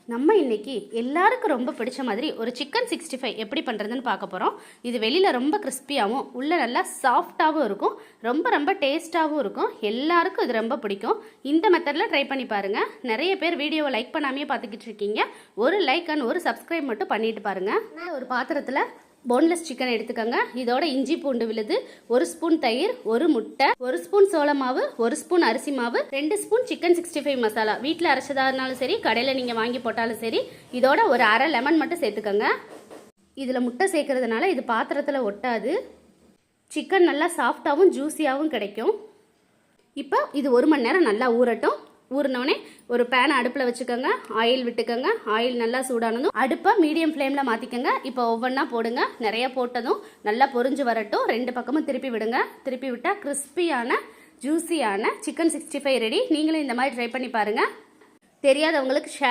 நம்ம இன்னைக்கு எல்லாருக்கும் ரொம்ப பிடிச்ச மாதிரி ஒரு சிக்கன் 65 எப்படி பண்ணுறதுன்னு பார்க்க போகிறோம். இது வெளியில் ரொம்ப கிறிஸ்பியாகவும் உள்ள நல்லா சாஃப்டாகவும் இருக்கும். ரொம்ப ரொம்ப டேஸ்ட்டாகவும் இருக்கும். எல்லாருக்கும் இது ரொம்ப பிடிக்கும். இந்த மெத்தடில் ட்ரை பண்ணி பாருங்கள். நிறைய பேர் வீடியோவை லைக் பண்ணாமே பார்த்துக்கிட்டு இருக்கீங்க. ஒரு லைக் அண்ட் ஒரு சப்ஸ்கிரைப் மட்டும் பண்ணிட்டு பாருங்கள். ஒரு பாத்திரத்தில் போன்லெஸ் சிக்கன் எடுத்துக்கோங்க. இதோட இஞ்சி பூண்டு விழுது, 1 ஸ்பூன் தயிர், 1 முட்டை, 1 ஸ்பூன் சோள மாவு, 1 ஸ்பூன் அரிசி மாவு, 2 ஸ்பூன் சிக்கன் 65 மசாலா. வீட்டில் அரைச்சதா இருந்தாலும் சரி, கடையில் நீங்கள் வாங்கி போட்டாலும் சரி. இதோட ஒரு அரை லெமன் மட்டும் சேர்த்துக்கோங்க. இதில் முட்டை சேர்க்கறதுனால இது பாத்திரத்தில் ஒட்டாது. சிக்கன் நல்லா சாஃப்டாகவும் ஜூஸியாகவும் கிடைக்கும். இப்போ இது 1 மணி நேரம் நல்லா ஊறட்டும். ஊறினோடனே ஒரு பேனை அடுப்பில் வச்சுக்கோங்க. ஆயில் விட்டுக்கோங்க. ஆயில் நல்லா சூடானதும் அடுப்பை மீடியம் ஃப்ளேமில் மாற்றிக்கோங்க. இப்போ ஒவ்வொன்றா போடுங்க. நிறைய போட்டதும் நல்லா பொரிஞ்சு வரட்டும். 2 பக்கமும் திருப்பி விடுங்க. திருப்பி விட்டால் கிறிஸ்பியான ஜூஸியான சிக்கன் 65 ரெடி. நீங்களும் இந்த மாதிரி ட்ரை பண்ணி பாருங்கள். தெரியாதவங்களுக்கு ஷேர்